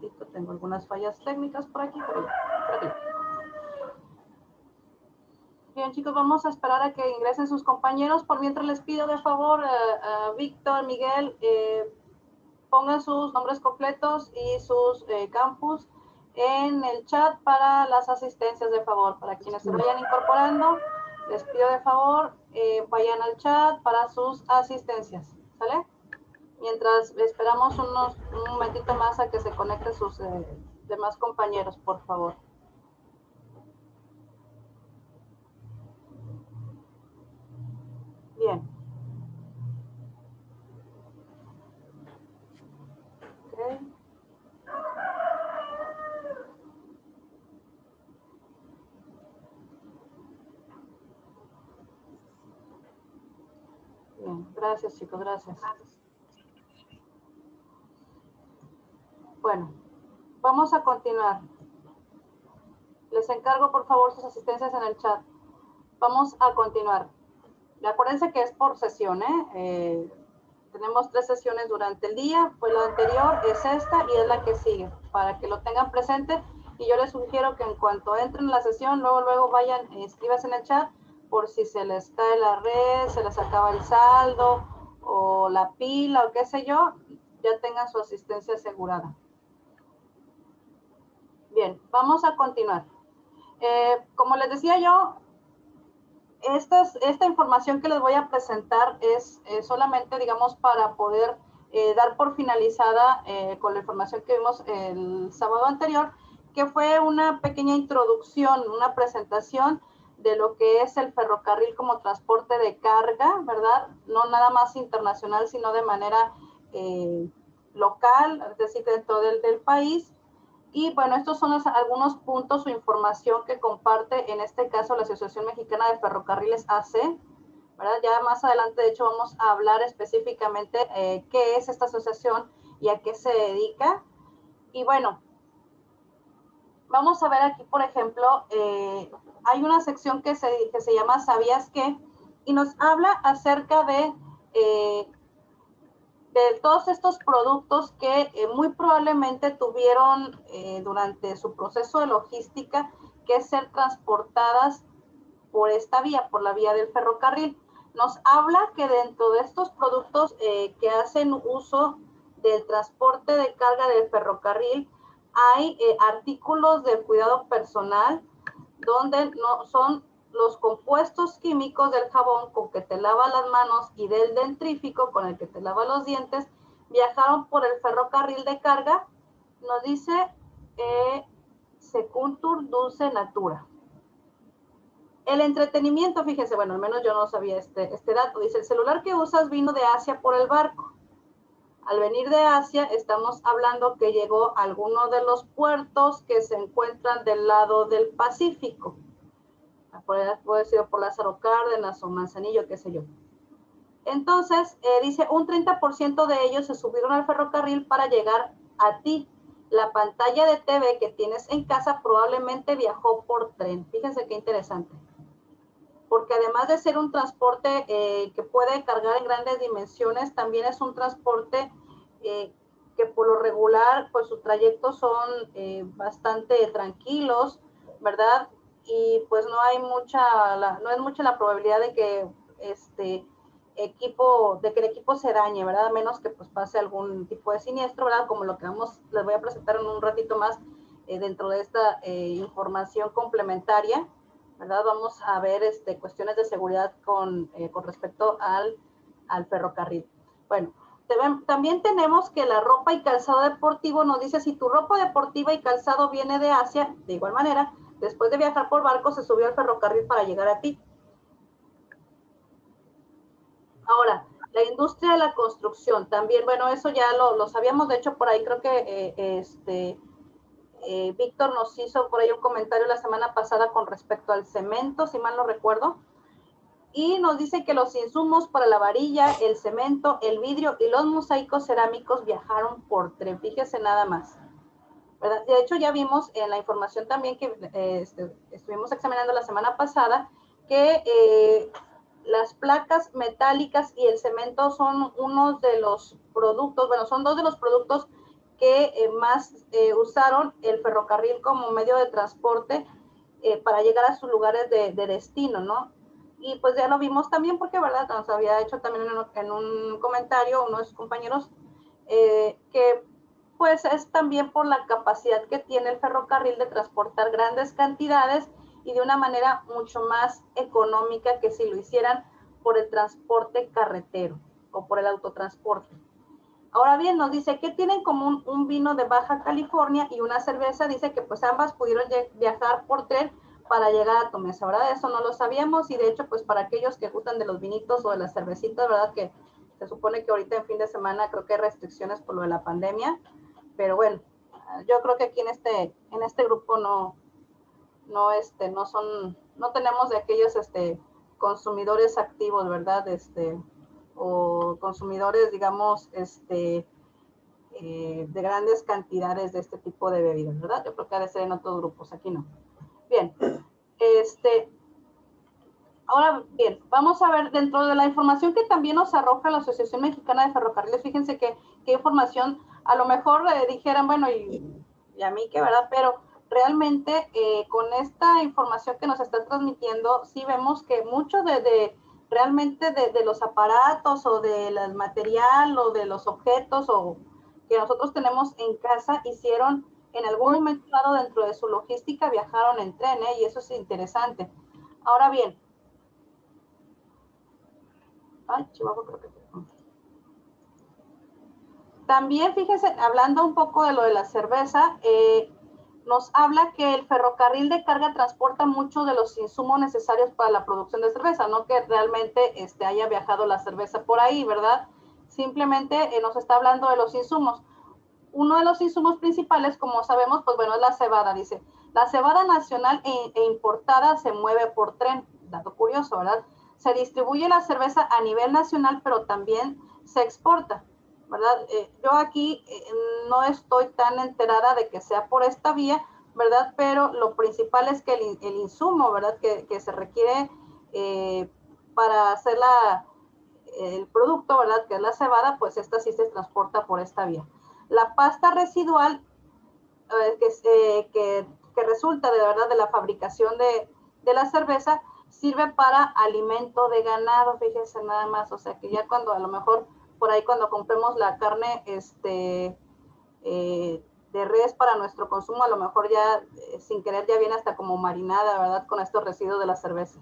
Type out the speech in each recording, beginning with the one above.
momentito, tengo algunas fallas técnicas por aquí, pero ya. Bien, chicos, vamos a esperar a que ingresen sus compañeros. Por mientras les pido de favor, Víctor, Miguel, pongan sus nombres completos y sus campus en el chat para las asistencias, de favor. Para quienes se vayan incorporando, les pido de favor, vayan al chat para sus asistencias, ¿sale? Mientras esperamos un momentito más a que se conecten sus demás compañeros, por favor. Bien. Okay. Bien, gracias chicos, gracias. Bueno, vamos a continuar. Les encargo por favor sus asistencias en el chat. Vamos a continuar. Acuérdense que es por sesión, tenemos 3 sesiones durante el día, pues la anterior es esta y es la que sigue, para que lo tengan presente. Y yo les sugiero que en cuanto entren en la sesión, luego vayan, escríbanse en el chat, por si se les cae la red, se les acaba el saldo, o la pila, o qué sé yo, ya tengan su asistencia asegurada. Bien, vamos a continuar. Como les decía yo, esta información que les voy a presentar es solamente, digamos, para poder dar por finalizada con la información que vimos el sábado anterior, que fue una pequeña introducción, una presentación de lo que es el ferrocarril como transporte de carga, ¿verdad? No nada más internacional, sino de manera local, es decir, dentro del país. Y bueno, estos son algunos puntos o información que comparte en este caso la Asociación Mexicana de Ferrocarriles AC, ¿verdad? Ya más adelante, de hecho, vamos a hablar específicamente qué es esta asociación y a qué se dedica. Y bueno, vamos a ver aquí, por ejemplo, hay una sección que se llama ¿Sabías qué? Y nos habla acerca de todos estos productos que muy probablemente tuvieron durante su proceso de logística que ser transportadas por esta vía, por la vía del ferrocarril. Nos habla que dentro de estos productos que hacen uso del transporte de carga del ferrocarril, hay artículos de cuidado personal donde no son los compuestos químicos del jabón con que te lavas las manos y del dentrífico con el que te lavas los dientes, viajaron por el ferrocarril de carga. Nos dice Secuntur Dulce Natura. El entretenimiento, fíjense, bueno, al menos yo no sabía este dato. Dice, el celular que usas vino de Asia por el barco. Al venir de Asia, estamos hablando que llegó a alguno de los puertos que se encuentran del lado del Pacífico. Puede ser por Lázaro Cárdenas o Manzanillo, qué sé yo. Entonces, dice, un 30% de ellos se subieron al ferrocarril para llegar a ti. La pantalla de TV que tienes en casa probablemente viajó por tren. Fíjense qué interesante. Porque además de ser un transporte que puede cargar en grandes dimensiones, también es un transporte que por lo regular, pues sus trayectos son bastante tranquilos, ¿verdad? Y pues no hay no es mucha la probabilidad de que el equipo se dañe, ¿verdad? A menos que pues pase algún tipo de siniestro, ¿verdad? Como lo que les voy a presentar en un ratito más dentro de esta información complementaria, ¿verdad? Vamos a ver cuestiones de seguridad con respecto al ferrocarril. Bueno, también tenemos que la ropa y calzado deportivo nos dice, si tu ropa deportiva y calzado viene de Asia, de igual manera, después de viajar por barco, se subió al ferrocarril para llegar a ti. Ahora, la industria de la construcción, también, bueno, eso ya lo sabíamos, de hecho, por ahí creo que Víctor nos hizo por ahí un comentario la semana pasada con respecto al cemento, si mal no recuerdo, y nos dice que los insumos para la varilla, el cemento, el vidrio y los mosaicos cerámicos viajaron por tren, fíjese nada más, ¿verdad? De hecho, ya vimos en la información también que estuvimos examinando la semana pasada que las placas metálicas y el cemento son unos de los productos, bueno, son dos de los productos que más usaron el ferrocarril como medio de transporte para llegar a sus lugares de destino, ¿no? Y pues ya lo vimos también porque, ¿verdad? Nos había hecho también en un comentario uno de sus compañeros que pues es también por la capacidad que tiene el ferrocarril de transportar grandes cantidades y de una manera mucho más económica que si lo hicieran por el transporte carretero o por el autotransporte. Ahora bien, nos dice que tienen como un vino de Baja California y una cerveza. Dice que pues ambas pudieron viajar por tren para llegar a tu mesa, ¿verdad? Eso no lo sabíamos y de hecho pues para aquellos que gustan de los vinitos o de las cervecitas, ¿verdad? Que se supone que ahorita en fin de semana creo que hay restricciones por lo de la pandemia, pero bueno, yo creo que aquí en este grupo no no tenemos de aquellos consumidores activos, ¿verdad? O consumidores, digamos, de grandes cantidades de este tipo de bebidas, ¿verdad? Yo creo que ha de ser en otros grupos, aquí no. Bien, ahora bien, vamos a ver dentro de la información que también nos arroja la Asociación Mexicana de Ferrocarriles, fíjense qué información, a lo mejor dijeran, bueno, y a mí qué, ¿verdad? Pero realmente con esta información que nos está transmitiendo, sí vemos que muchos realmente de los aparatos o del material o de los objetos o que nosotros tenemos en casa hicieron en algún momento dado dentro de su logística, viajaron en tren, y eso es interesante. Ahora bien, Chihuahua creo que también, fíjense, hablando un poco de lo de la cerveza, nos habla que el ferrocarril de carga transporta muchos de los insumos necesarios para la producción de cerveza, no que realmente haya viajado la cerveza por ahí, ¿verdad? Simplemente nos está hablando de los insumos. Uno de los insumos principales, como sabemos, pues bueno, es la cebada, dice. La cebada nacional e importada se mueve por tren, dato curioso, ¿verdad? Se distribuye la cerveza a nivel nacional, pero también se exporta, ¿verdad? Yo aquí no estoy tan enterada de que sea por esta vía, ¿verdad? Pero lo principal es que el insumo, ¿verdad? Que se requiere para hacer el producto, ¿verdad? Que es la cebada, pues esta sí se transporta por esta vía. La pasta residual que resulta de verdad de la fabricación de la cerveza sirve para alimento de ganado, fíjense nada más, o sea que ya cuando a lo mejor por ahí cuando compremos la carne de res para nuestro consumo, a lo mejor ya sin querer ya viene hasta como marinada, ¿verdad? Con estos residuos de la cerveza.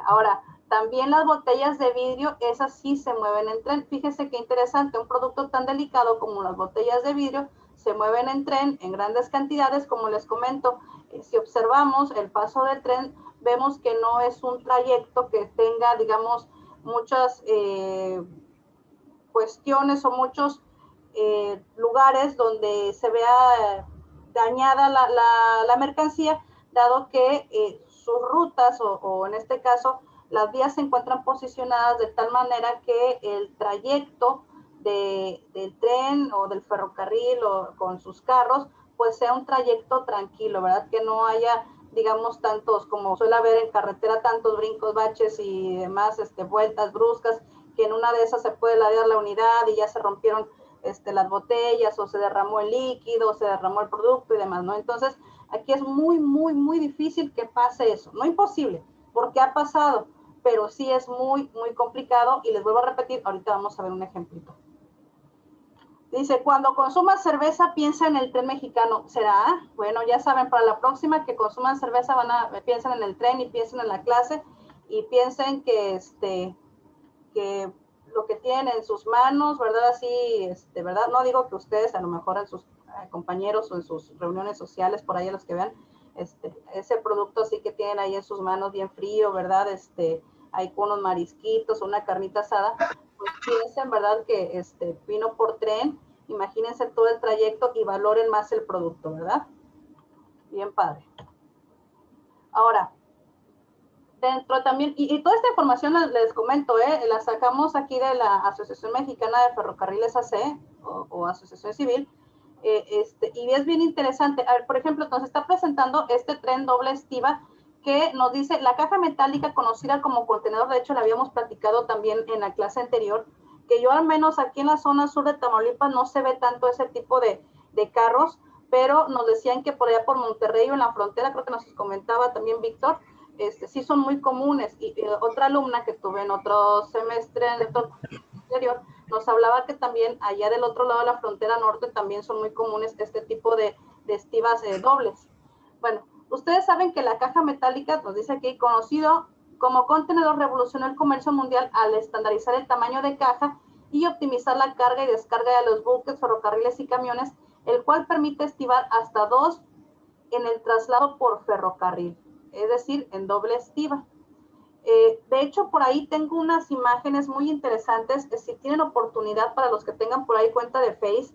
Ahora, también las botellas de vidrio, esas sí se mueven en tren. Fíjese qué interesante, un producto tan delicado como las botellas de vidrio se mueven en tren en grandes cantidades, como les comento. Si observamos el paso del tren, vemos que no es un trayecto que tenga, digamos, muchas cuestiones o muchos lugares donde se vea dañada la mercancía, dado que sus rutas o en este caso las vías se encuentran posicionadas de tal manera que el trayecto del tren o del ferrocarril o con sus carros, pues sea un trayecto tranquilo, ¿verdad? Que no haya, digamos, tantos, como suele haber en carretera, tantos brincos, baches y demás, vueltas bruscas, que en una de esas se puede ladear la unidad y ya se rompieron las botellas o se derramó el líquido, o se derramó el producto y demás, ¿no? Entonces, aquí es muy, muy, muy difícil que pase eso. No imposible, porque ha pasado, pero sí es muy, muy complicado y les vuelvo a repetir, ahorita vamos a ver un ejemplito. Dice, cuando consumas cerveza, piensa en el tren mexicano. ¿Será? Bueno, ya saben, para la próxima que consuman cerveza, piensen en el tren y piensen en la clase y piensen que que lo que tienen en sus manos, ¿verdad? Así, ¿verdad? No digo que ustedes, a lo mejor en sus compañeros o en sus reuniones sociales, por ahí a los que vean, ese producto así que tienen ahí en sus manos bien frío, ¿verdad? Hay con unos marisquitos, una carnita asada, pues piensen, ¿verdad? Que vino por tren, imagínense todo el trayecto y valoren más el producto, ¿verdad? Bien padre. Ahora, dentro también, y toda esta información les comento, la sacamos aquí de la Asociación Mexicana de Ferrocarriles AC o Asociación Civil, y es bien interesante. A ver, por ejemplo, nos está presentando este tren doble estiva que nos dice la caja metálica conocida como contenedor, de hecho la habíamos platicado también en la clase anterior, que yo al menos aquí en la zona sur de Tamaulipas no se ve tanto ese tipo de carros, pero nos decían que por allá por Monterrey o en la frontera, creo que nos comentaba también Víctor, sí son muy comunes. Y otra alumna que tuve en otro semestre, en otro anterior, nos hablaba que también allá del otro lado de la frontera norte también son muy comunes este tipo de estivas dobles. Bueno, ustedes saben que la caja metálica, nos dice aquí, conocido como contenedor, revolucionó el comercio mundial al estandarizar el tamaño de caja y optimizar la carga y descarga de los buques, ferrocarriles y camiones, el cual permite estivar hasta 2 en el traslado por ferrocarril, es decir, en doble estiva. De hecho, por ahí tengo unas imágenes muy interesantes. Si tienen oportunidad, para los que tengan por ahí cuenta de Face,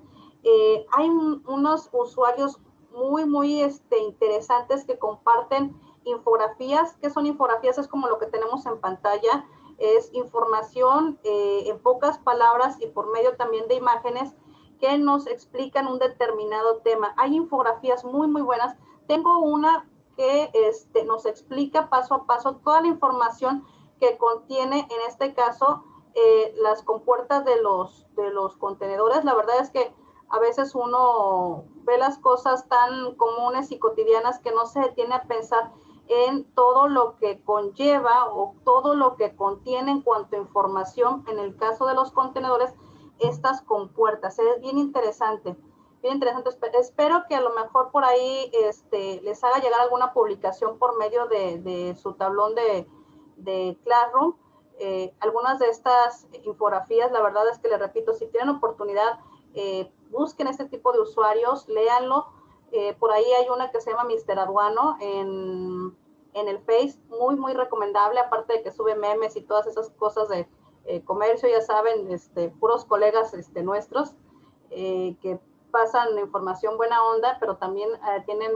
hay unos usuarios muy interesantes que comparten infografías. ¿Qué son infografías? Es como lo que tenemos en pantalla. Es información en pocas palabras y por medio también de imágenes que nos explican un determinado tema. Hay infografías muy buenas. Tengo una que nos explica paso a paso toda la información que contiene, en este caso, las compuertas de los contenedores. La verdad es que a veces uno ve las cosas tan comunes y cotidianas que no se detiene a pensar en todo lo que conlleva o todo lo que contiene en cuanto a información, en el caso de los contenedores, estas compuertas. Es bien interesante. Bien interesante. Espero que a lo mejor por ahí les haga llegar alguna publicación por medio de su tablón de Classroom. Algunas de estas infografías, la verdad es que les repito, si tienen oportunidad, busquen este tipo de usuarios, léanlo. Por ahí hay una que se llama Mr. Aduano en el Face, muy recomendable, aparte de que sube memes y todas esas cosas de comercio, ya saben, puros colegas nuestros que pasan información buena onda, pero también tienen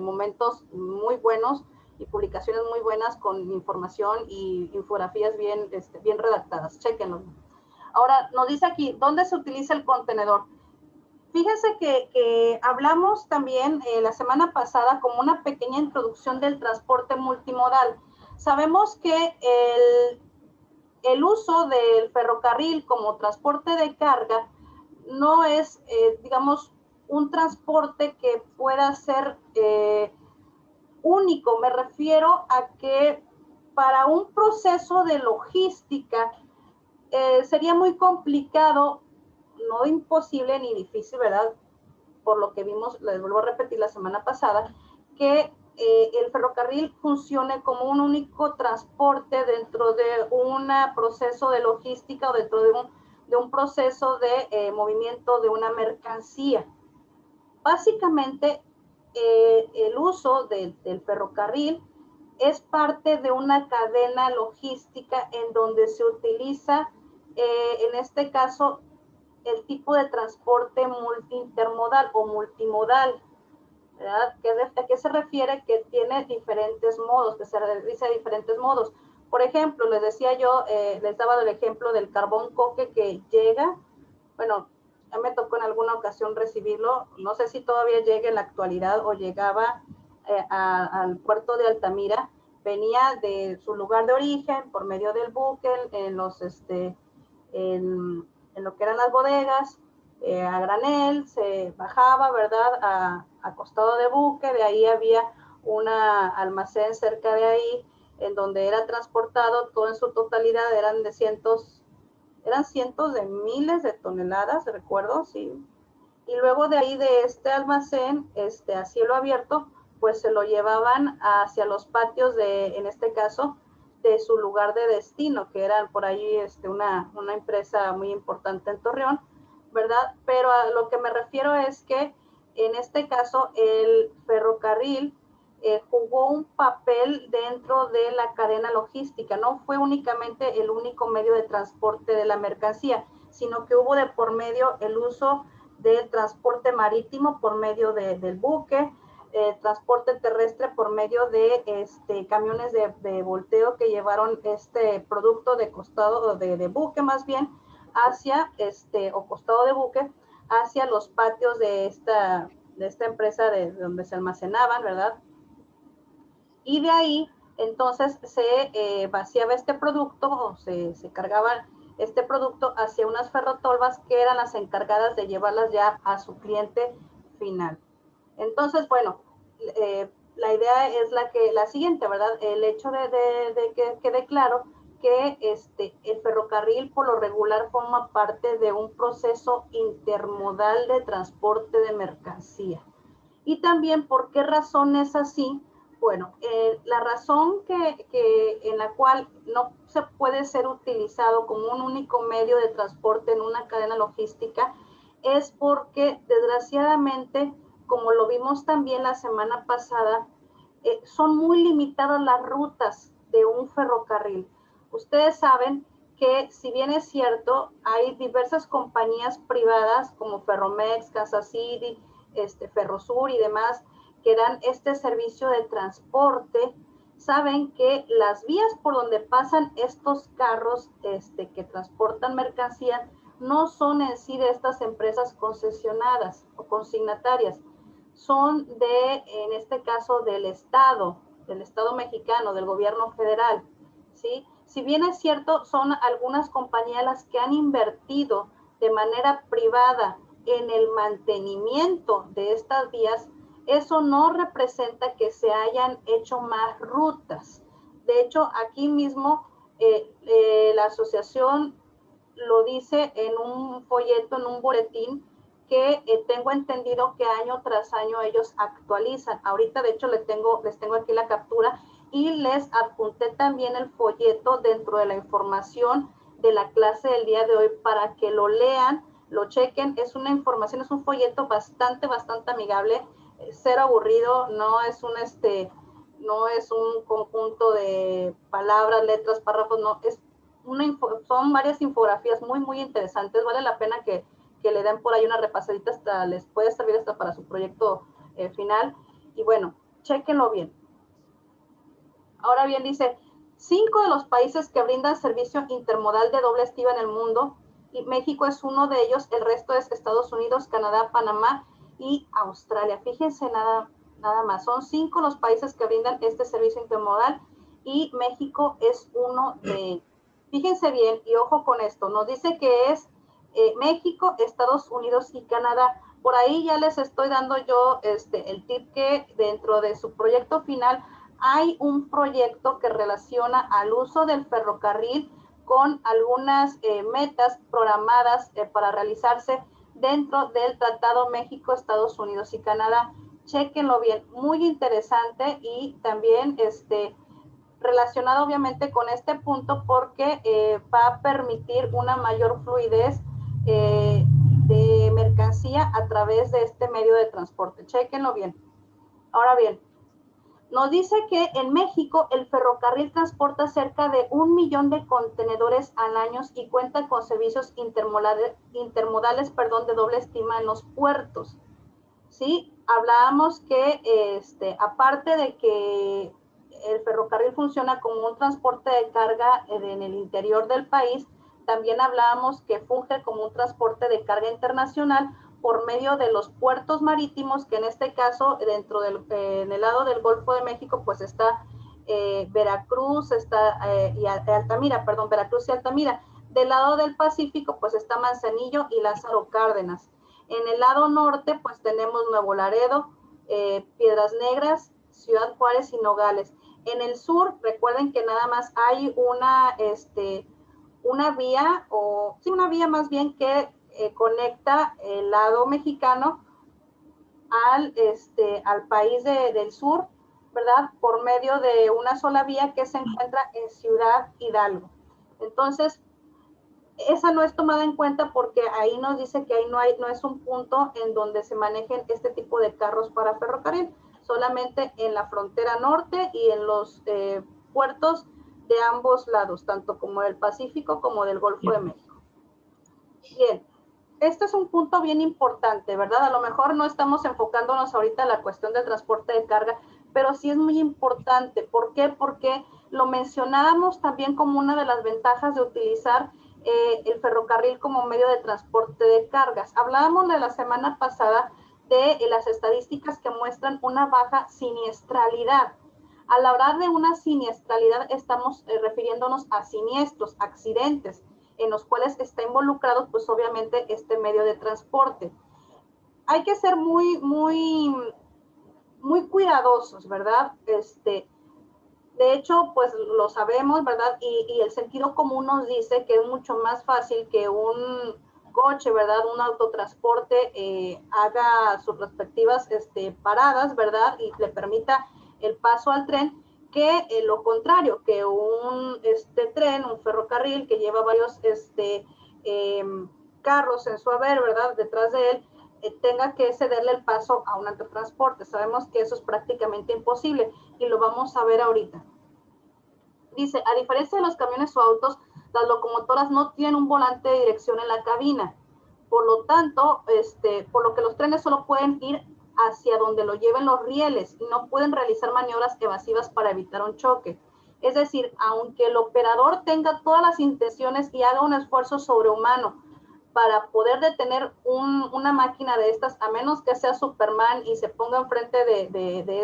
momentos muy buenos y publicaciones muy buenas con información y infografías bien redactadas. Chéquenlo. Ahora, nos dice aquí, ¿dónde se utiliza el contenedor? Fíjense que hablamos también la semana pasada como una pequeña introducción del transporte multimodal. Sabemos que el uso del ferrocarril como transporte de carga no es, digamos, un transporte que pueda ser único. Me refiero a que para un proceso de logística sería muy complicado, no imposible ni difícil, ¿verdad? Por lo que vimos, les vuelvo a repetir la semana pasada, que el ferrocarril funcione como un único transporte dentro de un proceso de logística o dentro de un proceso de movimiento de una mercancía. Básicamente, el uso del ferrocarril es parte de una cadena logística en donde se utiliza, en este caso, el tipo de transporte intermodal o multimodal, ¿verdad? ¿A qué se refiere? Que tiene diferentes modos, que se realiza de diferentes modos. Por ejemplo, les decía yo, les daba el ejemplo del carbón coque que llega, bueno, ya me tocó en alguna ocasión recibirlo, no sé si todavía llega en la actualidad o llegaba al puerto de Altamira, venía de su lugar de origen por medio del buque en los en lo que eran las bodegas, a granel, se bajaba, ¿verdad?, a costado de buque, de ahí había un almacén cerca de ahí, en donde era transportado todo en su totalidad, eran cientos de miles de toneladas, recuerdo, sí. Y luego de ahí, de este almacén, a cielo abierto, pues se lo llevaban hacia los patios de, en este caso, de su lugar de destino, que eran por ahí una empresa muy importante en Torreón, ¿verdad? Pero a lo que me refiero es que en este caso el ferrocarril jugó un papel dentro de la cadena logística, no fue únicamente el único medio de transporte de la mercancía, sino que hubo de por medio el uso del transporte marítimo por medio del buque, transporte terrestre por medio de camiones de volteo que llevaron este producto de costado de buque más bien hacia o costado de buque hacia los patios de esta empresa de donde se almacenaban, ¿verdad? Y de ahí entonces se vaciaba este producto o se cargaba este producto hacia unas ferrotolvas que eran las encargadas de llevarlas ya a su cliente final. Entonces, bueno, la idea es la siguiente, ¿verdad? El hecho de que quede claro que el ferrocarril por lo regular forma parte de un proceso intermodal de transporte de mercancía. Y también, ¿por qué razón es así? Bueno, la razón en la cual no se puede ser utilizado como un único medio de transporte en una cadena logística es porque, desgraciadamente, como lo vimos también la semana pasada, son muy limitadas las rutas de un ferrocarril. Ustedes saben que, si bien es cierto, hay diversas compañías privadas como Ferromex, Kansas City, Ferrosur y demás, que dan este servicio de transporte, saben que las vías por donde pasan estos carros que transportan mercancía no son en sí de estas empresas concesionadas o consignatarias, son en este caso, del Estado mexicano, del gobierno federal, ¿sí? Si bien es cierto, son algunas compañías las que han invertido de manera privada en el mantenimiento de estas vías, eso no representa que se hayan hecho más rutas. De hecho, aquí mismo la asociación lo dice en un folleto, en un boletín, que tengo entendido que año tras año ellos actualizan. Ahorita, de hecho, les tengo aquí la captura y les adjunté también el folleto dentro de la información de la clase del día de hoy para que lo lean, lo chequen. Es una información, es un folleto bastante amigable, cero aburrido, no es un conjunto de palabras, letras, párrafos, no, son varias infografías muy interesantes. Vale la pena que le den por ahí una repasadita, hasta les puede servir hasta para su proyecto final. Y bueno, chéquenlo bien. Ahora bien, dice, 5 de los países que brindan servicio intermodal de doble estiva en el mundo, y México es uno de ellos, el resto es Estados Unidos, Canadá, Panamá y Australia. Fíjense nada más, son 5 los países que brindan este servicio intermodal y México es uno de ellos. Fíjense bien y ojo con esto, nos dice que es México, Estados Unidos y Canadá. Por ahí ya les estoy dando yo el tip que dentro de su proyecto final hay un proyecto que relaciona al uso del ferrocarril con algunas metas programadas para realizarse dentro del Tratado México, Estados Unidos y Canadá. Chéquenlo bien, muy interesante y también relacionado obviamente con este punto porque va a permitir una mayor fluidez de mercancía a través de este medio de transporte. Chéquenlo bien. Ahora bien, nos dice que en México el ferrocarril transporta cerca de 1 millón de contenedores al año y cuenta con servicios intermodales, de doble estima en los puertos. ¿Sí? Hablábamos que aparte de que el ferrocarril funciona como un transporte de carga en el interior del país, también hablábamos que funge como un transporte de carga internacional por medio de los puertos marítimos, que en este caso, en el lado del Golfo de México, pues está Veracruz, Veracruz y Altamira. Del lado del Pacífico, pues está Manzanillo y Lázaro Cárdenas. En el lado norte, pues tenemos Nuevo Laredo, Piedras Negras, Ciudad Juárez y Nogales. En el sur, recuerden que nada más hay una vía más bien que conecta el lado mexicano al país del sur, ¿verdad? Por medio de una sola vía que se encuentra en Ciudad Hidalgo. Entonces, esa no es tomada en cuenta porque ahí nos dice que ahí no es un punto en donde se manejen este tipo de carros para ferrocarril, solamente en la frontera norte y en los puertos de ambos lados, tanto como del Pacífico como del Golfo de México. Bien, este es un punto bien importante, ¿verdad? A lo mejor no estamos enfocándonos ahorita en la cuestión del transporte de carga, pero sí es muy importante. ¿Por qué? Porque lo mencionábamos también como una de las ventajas de utilizar el ferrocarril como medio de transporte de cargas. Hablábamos de la semana pasada de las estadísticas que muestran una baja siniestralidad. Al hablar de una siniestralidad estamos refiriéndonos a siniestros, accidentes. en los cuales está involucrado, pues obviamente, este medio de transporte. Hay que ser muy cuidadosos, ¿verdad? De hecho, pues lo sabemos, ¿verdad? Y el sentido común nos dice que es mucho más fácil que un coche, ¿verdad? Un autotransporte haga sus respectivas paradas, ¿verdad? Y le permita el paso al tren, que lo contrario, que un tren, un ferrocarril que lleva varios carros en su haber, ¿verdad? Detrás de él, tenga que cederle el paso a un autotransporte. Sabemos que eso es prácticamente imposible y lo vamos a ver ahorita. Dice, a diferencia de los camiones o autos, las locomotoras no tienen un volante de dirección en la cabina. Por lo tanto, por lo que los trenes solo pueden ir hacia donde lo lleven los rieles y no pueden realizar maniobras evasivas para evitar un choque. Es decir, aunque el operador tenga todas las intenciones y haga un esfuerzo sobrehumano para poder detener una máquina de estas, a menos que sea Superman y se ponga enfrente de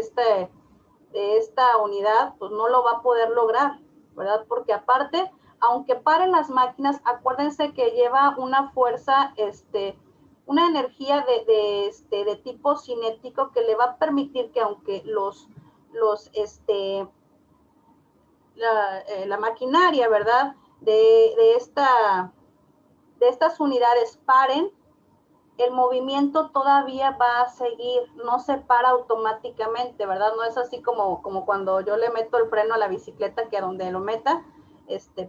esta unidad, pues no lo va a poder lograr, ¿verdad? Porque aparte, aunque paren las máquinas, acuérdense que lleva una fuerza, una energía de tipo cinético que le va a permitir que aunque la maquinaria, ¿verdad? De estas unidades paren, el movimiento todavía va a seguir, no se para automáticamente, ¿verdad? No es así como cuando yo le meto el freno a la bicicleta, que a donde lo meta,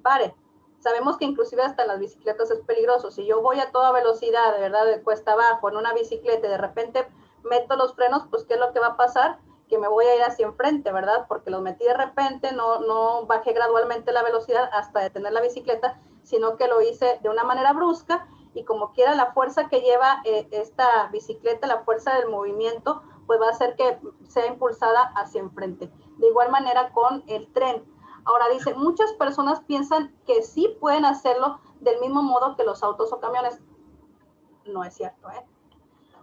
pare. Sabemos que inclusive hasta en las bicicletas es peligroso. Si yo voy a toda velocidad, de verdad, de cuesta abajo, en una bicicleta y de repente meto los frenos, pues ¿qué es lo que va a pasar? Que me voy a ir hacia enfrente, ¿verdad? Porque los metí de repente, no bajé gradualmente la velocidad hasta detener la bicicleta, sino que lo hice de una manera brusca, y como quiera la fuerza que lleva esta bicicleta, la fuerza del movimiento, pues va a hacer que sea impulsada hacia enfrente. De igual manera con el tren. Ahora dice, muchas personas piensan que sí pueden hacerlo del mismo modo que los autos o camiones. No es cierto, ¿eh?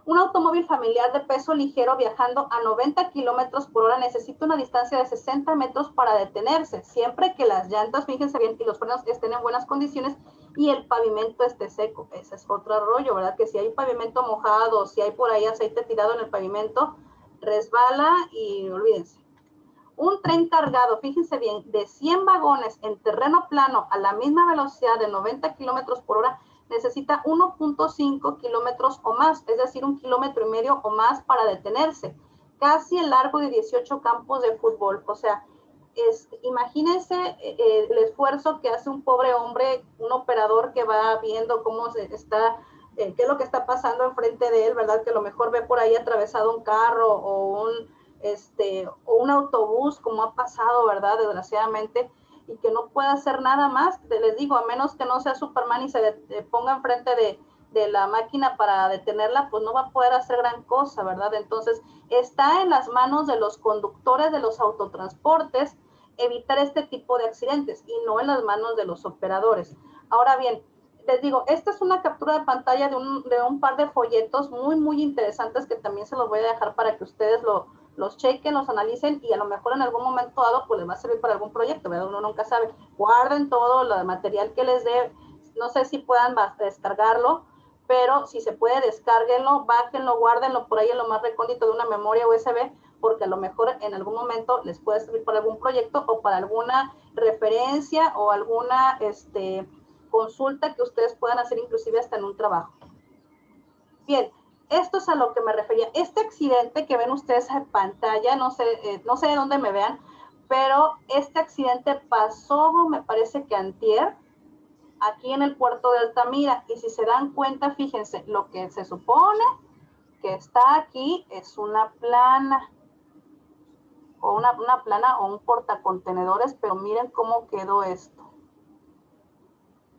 Un automóvil familiar de peso ligero viajando a 90 kilómetros por hora necesita una distancia de 60 metros para detenerse, siempre que las llantas, fíjense bien, y los frenos estén en buenas condiciones y el pavimento esté seco. Ese es otro rollo, ¿verdad? Que si hay pavimento mojado, si hay por ahí aceite tirado en el pavimento, resbala y olvídense. Un tren cargado, fíjense bien, de 100 vagones en terreno plano a la misma velocidad de 90 kilómetros por hora necesita 1.5 kilómetros o más, es decir, 1,5 kilómetros o más para detenerse. Casi el largo de 18 campos de fútbol. O sea, imagínense el esfuerzo que hace un pobre hombre, un operador que va viendo cómo se está, qué es lo que está pasando enfrente de él, ¿verdad? Que a lo mejor ve por ahí atravesado un carro o un autobús, como ha pasado, ¿verdad? Desgraciadamente, y que no pueda hacer nada más, les digo, a menos que no sea Superman y se ponga enfrente de la máquina para detenerla, pues no va a poder hacer gran cosa, ¿verdad? Entonces, está en las manos de los conductores de los autotransportes evitar este tipo de accidentes y no en las manos de los operadores. Ahora bien, les digo, esta es una captura de pantalla de un par de folletos muy interesantes que también se los voy a dejar para que ustedes los chequen, los analicen y a lo mejor en algún momento dado pues les va a servir para algún proyecto, ¿verdad? Uno nunca sabe. Guarden todo el material que les dé, no sé si puedan descargarlo, pero si se puede, descárguenlo, bájenlo, guárdenlo por ahí en lo más recóndito de una memoria USB, porque a lo mejor en algún momento les puede servir para algún proyecto o para alguna referencia o alguna consulta que ustedes puedan hacer inclusive hasta en un trabajo. Bien, esto es a lo que me refería. Este accidente que ven ustedes en pantalla, no sé de dónde me vean, pero este accidente pasó, me parece que antier, aquí en el puerto de Altamira. Y si se dan cuenta, fíjense, lo que se supone que está aquí es una plana, o una plana o un portacontenedores, pero miren cómo quedó esto.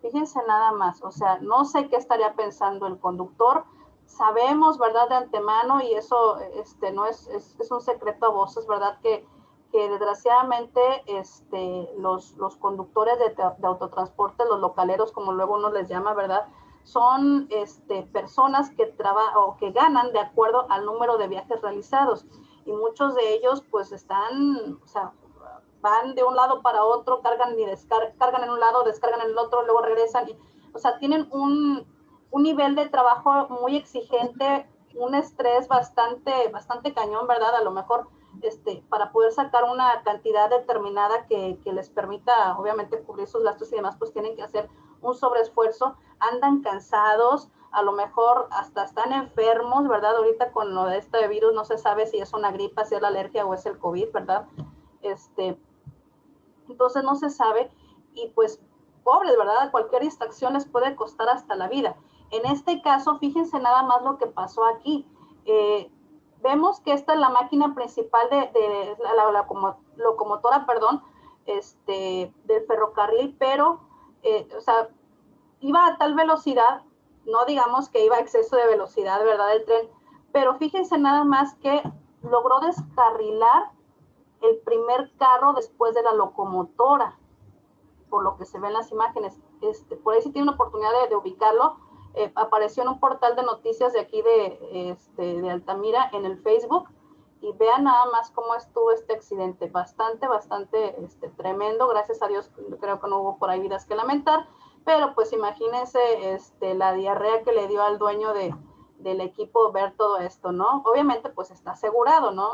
Fíjense nada más, o sea, no sé qué estaría pensando el conductor. Sabemos, ¿verdad? De antemano, y eso no es un secreto a voces, ¿verdad? Que desgraciadamente los conductores de autotransporte, los localeros, como luego uno les llama, ¿verdad? Son personas que trabajan o que ganan de acuerdo al número de viajes realizados. Y muchos de ellos pues están, o sea, van de un lado para otro, cargan en un lado, descargan en el otro, luego regresan. o sea, tienen un nivel de trabajo muy exigente, un estrés bastante cañón, ¿verdad? A lo mejor para poder sacar una cantidad determinada que les permita, obviamente, cubrir sus gastos y demás, pues tienen que hacer un sobreesfuerzo, andan cansados, a lo mejor hasta están enfermos, ¿verdad? Ahorita con lo de este virus no se sabe si es una gripa, si es la alergia o es el COVID, ¿verdad? Entonces no se sabe y pues pobres, ¿verdad? Cualquier distracción les puede costar hasta la vida. En este caso, fíjense nada más lo que pasó aquí. Vemos que esta es la máquina principal de la locomotora, perdón, del ferrocarril, pero, o sea, iba a tal velocidad, no digamos que iba a exceso de velocidad, ¿verdad? El tren, pero fíjense nada más que logró descarrilar el primer carro después de la locomotora, por lo que se ve en las imágenes. Por ahí si tiene una oportunidad de ubicarlo, apareció en un portal de noticias de aquí de Altamira en el Facebook, y vean nada más cómo estuvo este accidente, bastante tremendo. Gracias a Dios creo que no hubo por ahí vidas que lamentar, pero pues imagínense la diarrea que le dio al dueño del equipo ver todo esto, ¿no? Obviamente pues está asegurado, ¿no?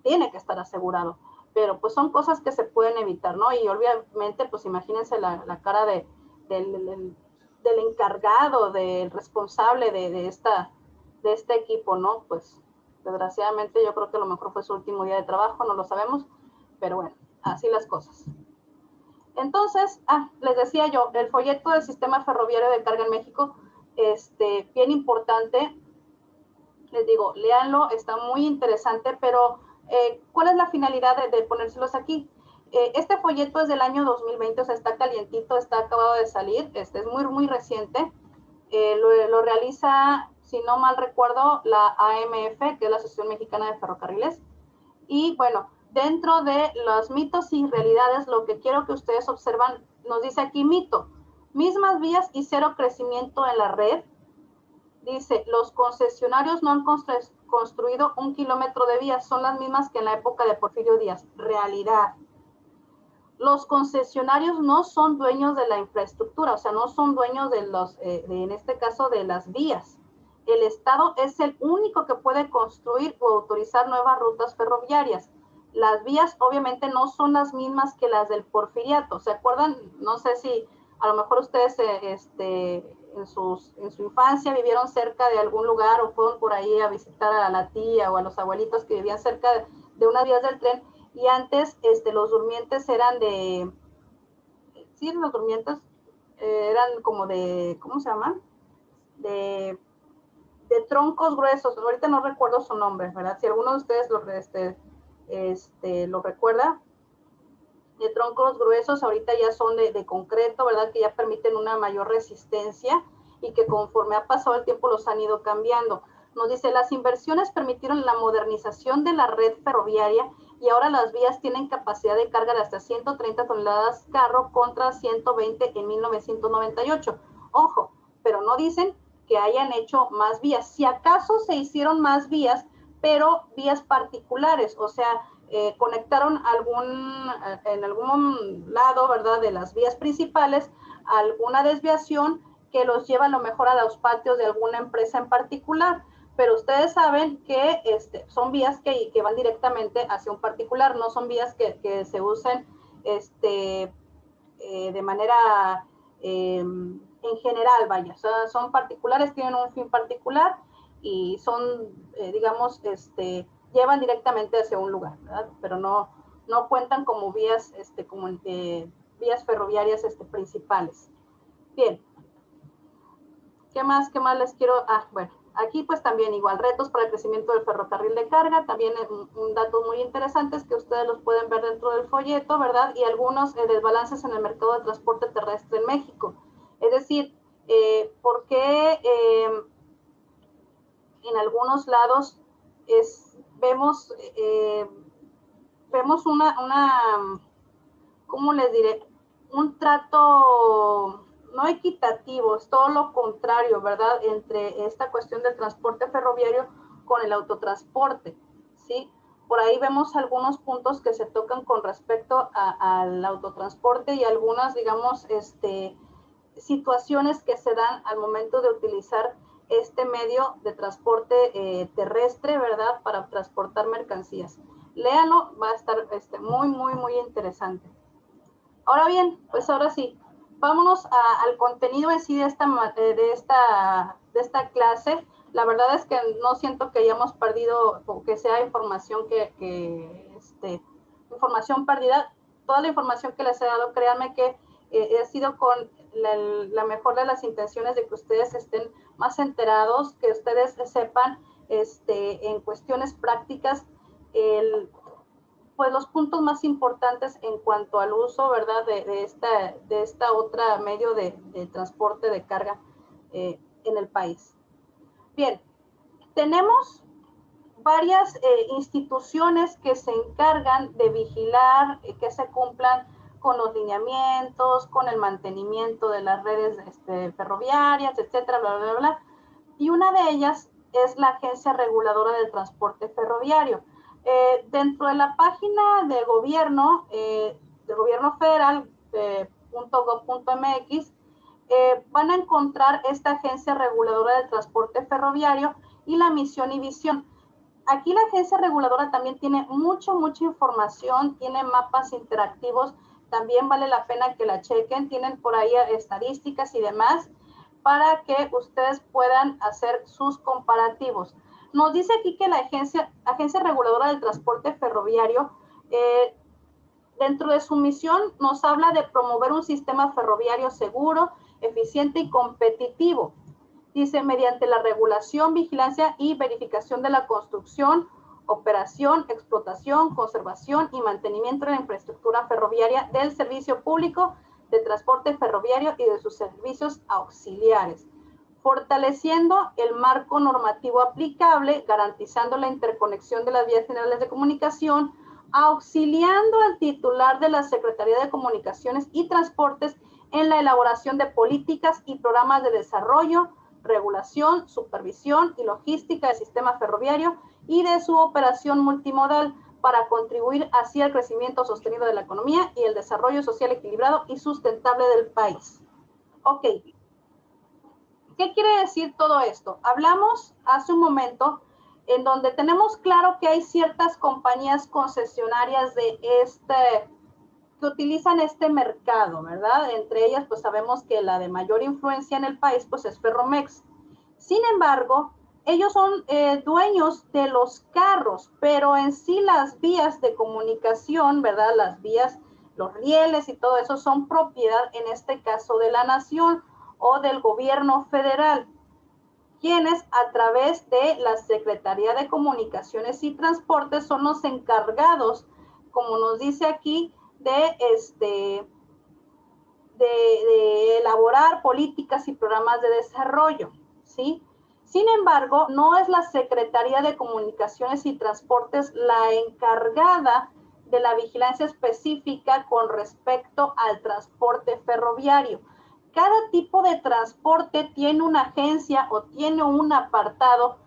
Tiene que estar asegurado, pero pues son cosas que se pueden evitar, ¿no? Y obviamente pues imagínense la cara del encargado, del responsable de este equipo, ¿no? Pues desgraciadamente yo creo que a lo mejor fue su último día de trabajo, no lo sabemos, pero bueno, así las cosas. Entonces, les decía yo, el folleto del sistema ferroviario de carga en México, bien importante, les digo, léanlo, está muy interesante, pero ¿cuál es la finalidad de ponérselos aquí? Este folleto es del año 2020, o sea, está calientito, está acabado de salir, es muy reciente. Lo realiza, si no mal recuerdo, la AMF, que es la Asociación Mexicana de Ferrocarriles. Y bueno, dentro de los mitos y realidades, lo que quiero que ustedes observan, nos dice aquí mito: mismas vías y cero crecimiento en la red. Dice, los concesionarios no han construido 1 kilómetro de vías, son las mismas que en la época de Porfirio Díaz. Realidad. Los concesionarios no son dueños de la infraestructura, o sea, no son dueños de en este caso, de las vías. El Estado es el único que puede construir o autorizar nuevas rutas ferroviarias. Las vías obviamente no son las mismas que las del Porfiriato. ¿Se acuerdan? No sé si a lo mejor ustedes en su infancia vivieron cerca de algún lugar o fueron por ahí a visitar a la tía o a los abuelitos que vivían cerca de unas vías del tren, y antes los durmientes eran sí, los durmientes eran como de, ¿cómo se llaman? De troncos gruesos. Ahorita no recuerdo su nombre, ¿verdad? Si alguno de ustedes lo recuerda, de troncos gruesos, ahorita ya son de concreto, ¿verdad? Que ya permiten una mayor resistencia y que conforme ha pasado el tiempo los han ido cambiando. Nos dice, las inversiones permitieron la modernización de la red ferroviaria y ahora las vías tienen capacidad de carga de hasta 130 toneladas carro contra 120 en 1998. Ojo, pero no dicen que hayan hecho más vías. Si acaso se hicieron más vías, pero vías particulares, o sea, conectaron en algún lado, ¿verdad?, de las vías principales, alguna desviación que los lleva a lo mejor a los patios de alguna empresa en particular. Pero ustedes saben que son vías que van directamente hacia un particular, no son vías que se usen de manera en general, vaya. O sea, son particulares, tienen un fin particular y son, digamos, llevan directamente hacia un lugar, ¿verdad? Pero no cuentan como vías, vías ferroviarias principales. Bien. ¿Qué más les quiero? Bueno, aquí pues también igual, retos para el crecimiento del ferrocarril de carga, también un dato muy interesante es que ustedes los pueden ver dentro del folleto, ¿verdad? Y algunos desbalances en el mercado de transporte terrestre en México. Es decir, ¿por qué en algunos lados vemos una, ¿cómo les diré? Un trato no equitativo, es todo lo contrario, ¿verdad? Entre esta cuestión del transporte ferroviario con el autotransporte, ¿sí? Por ahí vemos algunos puntos que se tocan con respecto al autotransporte y algunas, digamos, situaciones que se dan al momento de utilizar este medio de transporte terrestre, ¿verdad? Para transportar mercancías. Léanlo, va a estar muy, muy, muy interesante. Ahora bien, pues ahora sí, vámonos al contenido en sí de esta clase. La verdad es que no siento que hayamos perdido o que sea información información perdida. Toda la información que les he dado, créanme que ha sido con la mejor de las intenciones de que ustedes estén más enterados, que ustedes sepan en cuestiones prácticas pues los puntos más importantes en cuanto al uso, ¿verdad? De esta otra medio de transporte de carga en el país. Bien, tenemos varias instituciones que se encargan de vigilar que se cumplan con los lineamientos, con el mantenimiento de las redes ferroviarias, etcétera, bla, bla, bla. Y una de ellas es la Agencia Reguladora del Transporte Ferroviario. Dentro de la página de gobierno federal, .gov.mx, van a encontrar esta Agencia Reguladora del Transporte Ferroviario y la misión y visión. Aquí la agencia reguladora también tiene mucha información, tiene mapas interactivos, también vale la pena que la chequen, tienen por ahí estadísticas y demás para que ustedes puedan hacer sus comparativos. Nos dice aquí que la agencia reguladora del transporte ferroviario, dentro de su misión, nos habla de promover un sistema ferroviario seguro, eficiente y competitivo. Dice, mediante la regulación, vigilancia y verificación de la construcción, operación, explotación, conservación y mantenimiento de la infraestructura ferroviaria del servicio público de transporte ferroviario y de sus servicios auxiliares, fortaleciendo el marco normativo aplicable, garantizando la interconexión de las vías generales de comunicación, auxiliando al titular de la Secretaría de Comunicaciones y Transportes en la elaboración de políticas y programas de desarrollo, regulación, supervisión y logística del sistema ferroviario y de su operación multimodal para contribuir así al crecimiento sostenido de la economía y el desarrollo social equilibrado y sustentable del país. Ok, ¿qué quiere decir todo esto? Hablamos hace un momento en donde tenemos claro que hay ciertas compañías concesionarias que utilizan este mercado, ¿verdad? Entre ellas, pues sabemos que la de mayor influencia en el país, pues es Ferromex. Sin embargo, ellos son dueños de los carros, pero en sí las vías de comunicación, ¿verdad? Las vías, los rieles y todo eso son propiedad, en este caso, de la nación o del gobierno federal, quienes a través de la Secretaría de Comunicaciones y Transportes son los encargados, como nos dice aquí, de elaborar políticas y programas de desarrollo, ¿sí? Sin embargo, no es la Secretaría de Comunicaciones y Transportes la encargada de la vigilancia específica con respecto al transporte ferroviario. Cada tipo de transporte tiene una agencia o tiene un apartado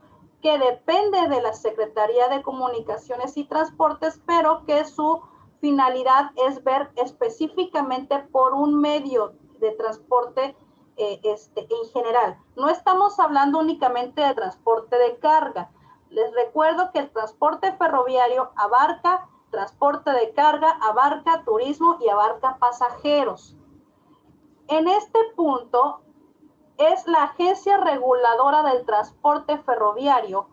que depende de la Secretaría de Comunicaciones y Transportes, pero que su finalidad es ver específicamente por un medio de transporte en general. No estamos hablando únicamente de transporte de carga. Les recuerdo que el transporte ferroviario abarca transporte de carga, abarca turismo y abarca pasajeros. En este punto es la Agencia Reguladora del Transporte Ferroviario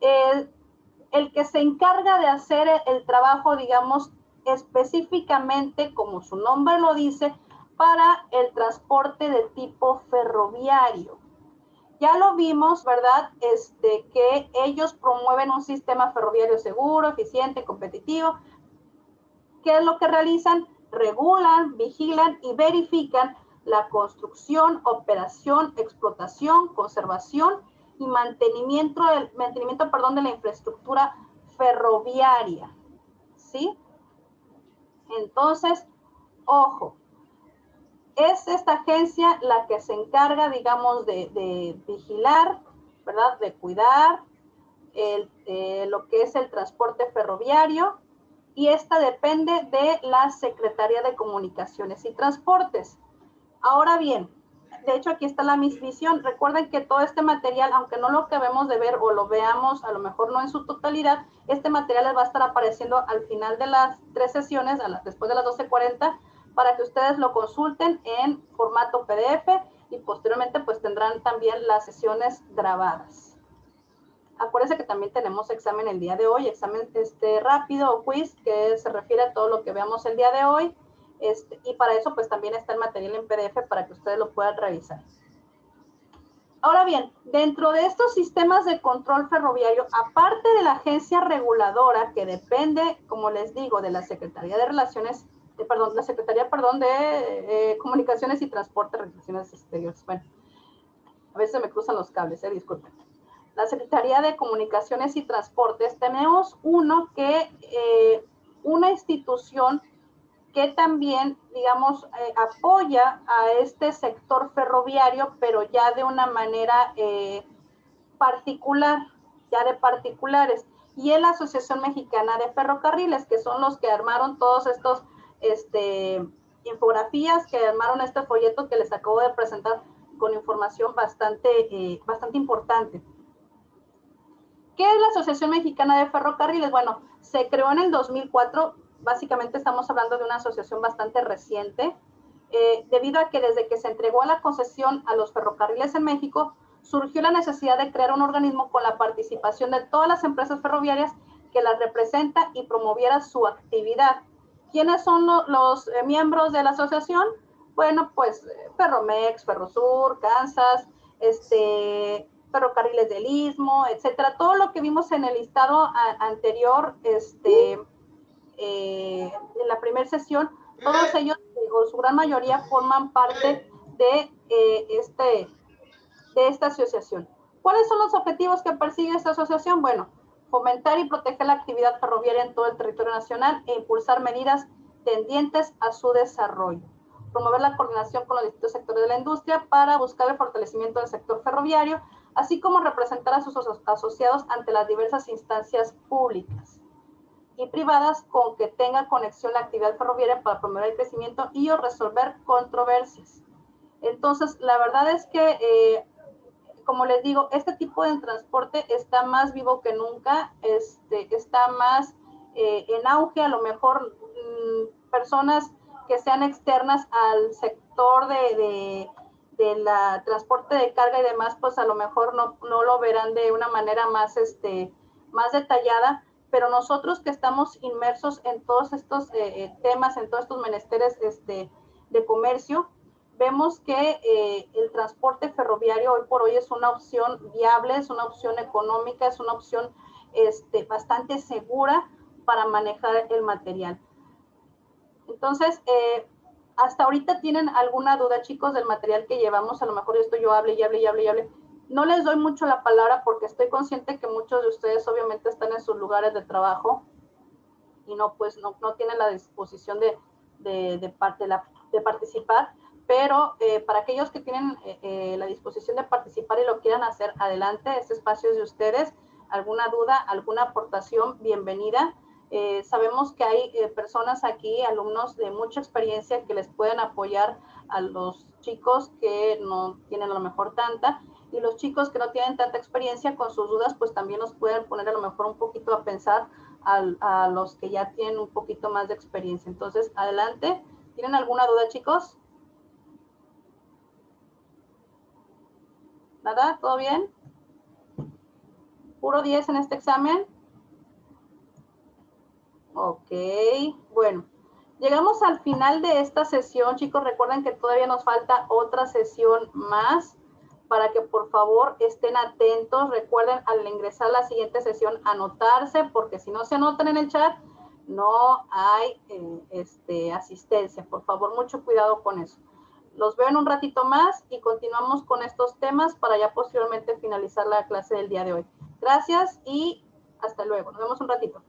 el que se encarga de hacer el trabajo, digamos, específicamente, como su nombre lo dice, para el transporte de tipo ferroviario. Ya lo vimos, ¿verdad? Que ellos promueven un sistema ferroviario seguro, eficiente, competitivo. ¿Qué es lo que realizan? Regulan, vigilan y verifican la construcción, operación, explotación, conservación y mantenimiento de la infraestructura ferroviaria, ¿sí? Entonces, ojo, es esta agencia la que se encarga, digamos, de vigilar, ¿verdad? De cuidar lo que es el transporte ferroviario, y esta depende de la Secretaría de Comunicaciones y Transportes. Ahora bien, de hecho aquí está la visión. Recuerden que todo este material, aunque no lo acabemos de ver o lo veamos, a lo mejor no en su totalidad, este material les va a estar apareciendo al final de las 3 sesiones, después de las 12:40, para que ustedes lo consulten en formato PDF y posteriormente pues tendrán también las sesiones grabadas. Acuérdense que también tenemos examen el día de hoy, examen rápido o quiz, que se refiere a todo lo que veamos el día de hoy. Y para eso pues también está el material en PDF para que ustedes lo puedan revisar. Ahora bien, dentro de estos sistemas de control ferroviario, aparte de la agencia reguladora que depende, como les digo, de la Secretaría de Relaciones, la Secretaría de Comunicaciones y Transporte, Relaciones Exteriores. Bueno, a veces me cruzan los cables, disculpen. La Secretaría de Comunicaciones y Transportes, tenemos una institución que también, digamos, apoya a este sector ferroviario, pero ya de una manera particular, ya de particulares. Y es la Asociación Mexicana de Ferrocarriles, que son los que armaron todos estos infografías, que armaron este folleto que les acabo de presentar con información bastante importante. ¿Qué es la Asociación Mexicana de Ferrocarriles? Bueno, se creó en el 2004, básicamente estamos hablando de una asociación bastante reciente, debido a que desde que se entregó la concesión a los ferrocarriles en México, surgió la necesidad de crear un organismo con la participación de todas las empresas ferroviarias que las representa y promoviera su actividad. ¿Quiénes son los miembros de la asociación? Bueno, pues Ferromex, Ferrosur, Kansas, Ferrocarriles del Istmo, etcétera. Todo lo que vimos en el listado anterior, en la primera sesión, todos ellos, o su gran mayoría, forman parte de esta asociación. ¿Cuáles son los objetivos que persigue esta asociación? Bueno, fomentar y proteger la actividad ferroviaria en todo el territorio nacional e impulsar medidas tendientes a su desarrollo. Promover la coordinación con los distintos sectores de la industria para buscar el fortalecimiento del sector ferroviario, así como representar a sus asociados ante las diversas instancias públicas y privadas con que tenga conexión la actividad ferroviaria para promover el crecimiento y o resolver controversias. Entonces, la verdad es que, como les digo, este tipo de transporte está más vivo que nunca, está más en auge. A lo mejor personas que sean externas al sector de la transporte de carga y demás, pues a lo mejor no lo verán de una manera más detallada, pero nosotros que estamos inmersos en todos estos temas, en todos estos menesteres de comercio, vemos que el transporte ferroviario hoy por hoy es una opción viable, es una opción económica, es una opción bastante segura para manejar el material. Entonces, hasta ahorita tienen alguna duda, chicos, del material que llevamos. A lo mejor yo hable y hable. No les doy mucho la palabra porque estoy consciente que muchos de ustedes obviamente están en sus lugares de trabajo y no tienen la disposición de participar, pero para aquellos que tienen la disposición de participar y lo quieran hacer, adelante, este espacio es de ustedes. Alguna duda, alguna aportación, bienvenida. Sabemos que hay personas aquí, alumnos de mucha experiencia que les pueden apoyar a los chicos que no tienen a lo mejor tanta, y los chicos que no tienen tanta experiencia con sus dudas, pues también nos pueden poner a lo mejor un poquito a pensar a los que ya tienen un poquito más de experiencia. Entonces, adelante. ¿Tienen alguna duda, chicos? ¿Nada? ¿Todo bien? ¿Puro 10 en este examen? Ok, bueno. Llegamos al final de esta sesión, chicos. Recuerden que todavía nos falta otra sesión más para que por favor estén atentos. Recuerden al ingresar a la siguiente sesión anotarse, porque si no se anotan en el chat, no hay asistencia. Por favor, mucho cuidado con eso. Los veo en un ratito más y continuamos con estos temas para ya posteriormente finalizar la clase del día de hoy. Gracias y hasta luego. Nos vemos un ratito.